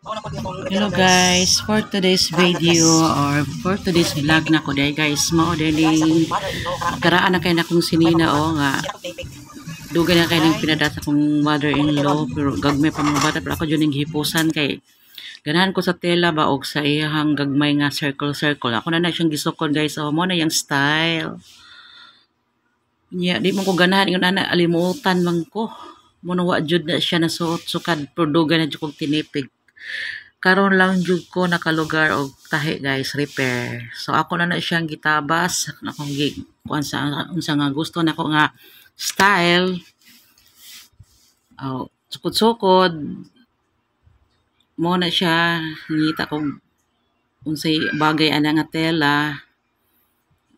Hello guys, for today's video or for today's vlog na ko day guys, mao dali karaan na kay na kong sinina o nga dugay na kay nang pinadata kong mother-in-law pero gagmay pa mga bata pero ako dyan yung hipusan kay ganahan ko sa tela ba og sa iyang gagmay nga circle ako na siyang gisukod guys, so mo na yung style di mo ko ganahan yung ana alimutan man ko mo na wa jud na siya nasuot sukad pero dugay na jud kong tinipig. Karon lang jud ko nakalugar og tahi guys, repair. So ako na siyang gitabas akong kuan sa unsa nga gusto nako nga style. Oh, sukod-sukod mo na siya ngita kog unsay bagay ana nga tela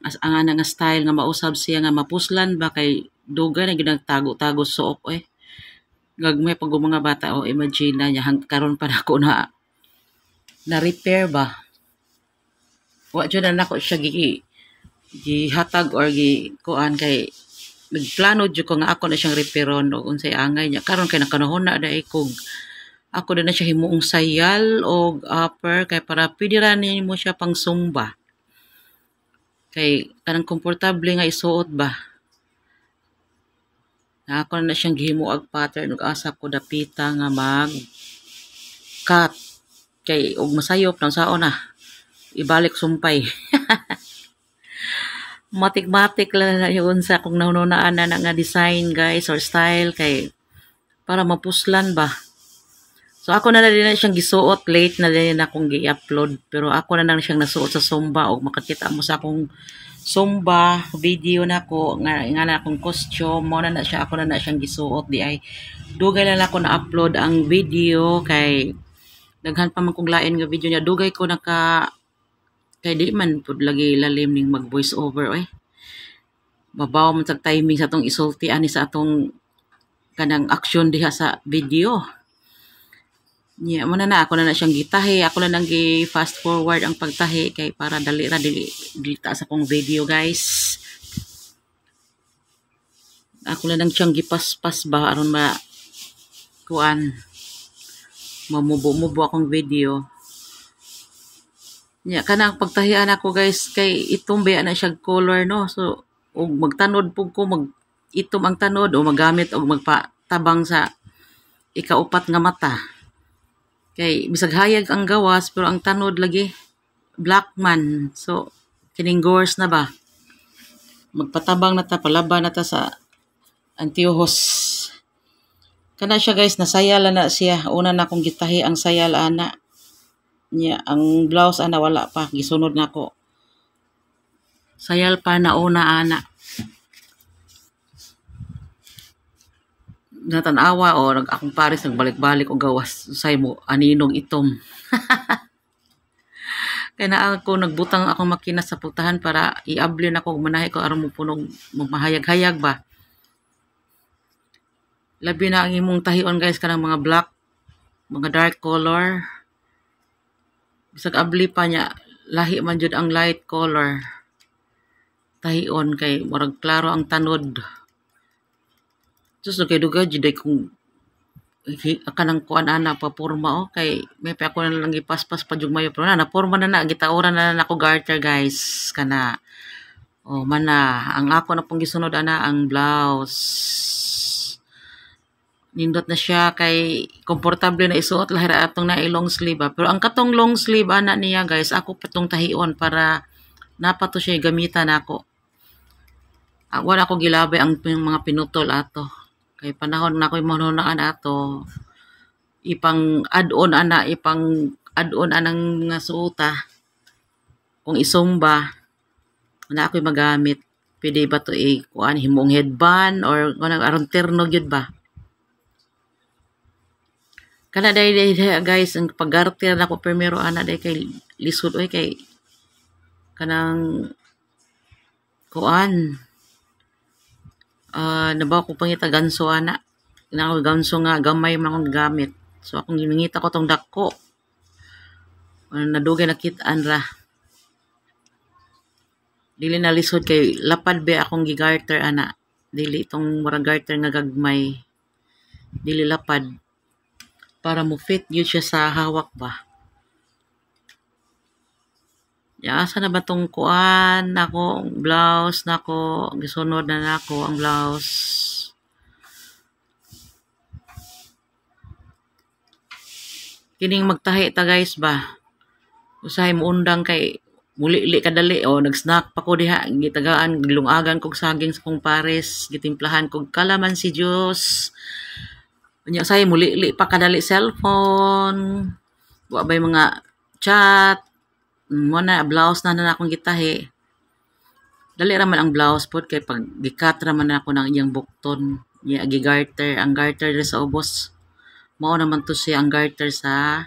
as ang ana nga style nga mausab siya nga mapuslan ba kay dugay na ginagtago-tago suok gagmay pag mga bata o imagine na niya karon pa nako na repair ba wa jud na nako siya gihatag or kuan kay nagplano jud ko nga ako na siyang repairon o unsay angay niya karon kay nakanahon na dai kog ako na siya himuong sayal o upper kay para pwede ra mo siya pang sumba kay kanang komportable nga isuot ba na ako na siyang gihimuag pattern ug asa ko dapita nga mag cut kay og masayop nang saon na ibalik sumpay. Matik-matik lang na yun sa kung naunaan na nga design guys or style kay para mapuslan ba. So ako na din na siyang gisuot, late na din akong gi-upload pero ako na lang siyang nasuot sa Zumba og makakita mo sa akong Zumba video na ko nga na akong costume mo na siya ako na siyang gisuot di ay dugay lang ako na upload ang video kay daghan pa man kong lain nga video niya dugay ko kay di man pud lagi lalim ning mag voice over babaw man sa timing sa atong isulti ani sa atong kanang action diha sa video niya mo na ako na siyang gitahi ako na nang gi fast forward ang pagtahi kay para dali ta sa kong video guys ako na nang siyang gipaspas ba aron kuan mamubo-mubo akong video. Nya kanang pagtahian ako guys kay itom ba na siya color no. So ug magtanod pug ko itom ang tanod o magamit og magpatabang sa ikaupat nga mata. Kay bisag hayag ang gawas pero ang tanod lagi black man. So kining gores na ba. Magpatabang na ta palaban na ta sa antiyohos. Kana siya guys, nasayal na siya. Una na akong gitahi ang sayal ana. Nya ang blouse ana wala pa, gisunod na ko. Sayal pa na una ana. Natanawa o akong pares nagbalik-balik og gawas say mo aninong itom. Kaya na ako nagbutang akong makina sa putahan para iabli na ko manahi ko aron mo punog mahayag-hayag ba. Labi na ang imong tahion guys kanang mga black, mga dark color. Bisag abli pa niya, lahi man jud ang light color. Tahion kay murag klaro ang tanod. Sus kay dugay jud kung kanang kuan ana paporma kay may pa ako na lang ipaspas pa jud mayo pero na porma na gitauran na nako garter guys kana. Oh mana ang ako na pong gisunod ana ang blouse. Nindot na siya kay komportable na isuot lahira atong na long sleeve pero ang katong long sleeve ana niya guys ako patong tahion para napato siya gamitan ako wala ko gilabay ang mga pinutol ato kay panahon na ko manunaan ato ipang add-on anang nga suota kung isumba na ako magamit pwede ba to kuan himong headband or kanang aron terno gyud ba. Kana day guys ang paggarter na ko primero ana day kay lisod kay kanang kuan nabaw ko pangita ganso ana na ganso nga gamay man akong gamit so akong gimingita ko tong dako nadugay nakitaan ra dili na lisod kay lapad ba akong gigarter ana dili tong murag garter nga gagmay dili lapad para mo fit yun siya sa hawak ba. Ya, asa na ba tong kuan nako blouse nako gisunod na nako ang blouse. Kining magtahi ta guys ba. Usahay mo undang kay muli-li kadali o nag-snack pa ko diha gitagaan gilungagan kog saging sa kong pares gitimplahan kog kalamansi juice. Unya say muli-li pa kadali cellphone. Wa bay mga chat. Mo na blouse na akong gitahi. Dali ra man ang blouse pod kay pag gikat ra man ako ng iyang bukton. Nya gigarter ang garter sa ubos. Mao naman to siya ang garter sa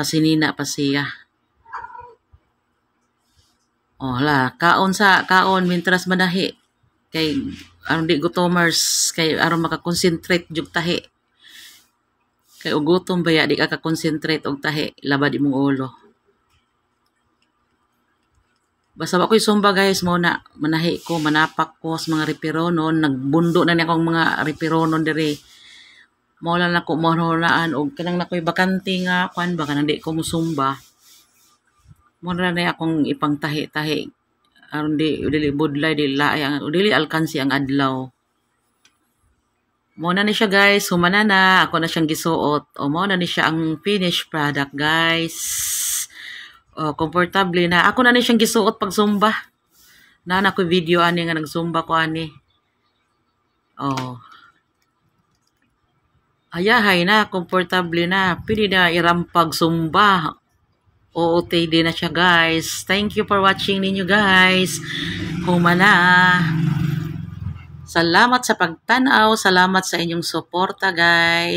sinina pa siya. Oh, hala, kaon mintras manahi kay aron di gutomers kay aron maka-concentrate jug tahi. Kay og gutom baya di ka ka-concentrate og tahi, labad imong ulo. Basta ako'y sumba guys mo na manahi ko, manapak ko sa mga repironon, nagbundo na ni akong mga repironon diri. Mao lang ako mahunaan og kanang nakoy bakante nga kwan ba kanang di ko musumba. Mo na akong ipangtahi-tahi aron di dili budlay dili alkansi ang adlaw. Mo na ni siya guys, humana na ako na siyang gisuot. O mo na ni siya ang finished product guys. O komportable na. Ako na ni siyang gisuot pag zumba. Na ko video ani nga nagzumba ko ani. Oh. Ayahay na, komportable na. Pili na irampag zumba. OOTD na siya guys. Thank you for watching ninyo guys. Humana. Salamat sa pagtanaw. Salamat sa inyong suporta guys.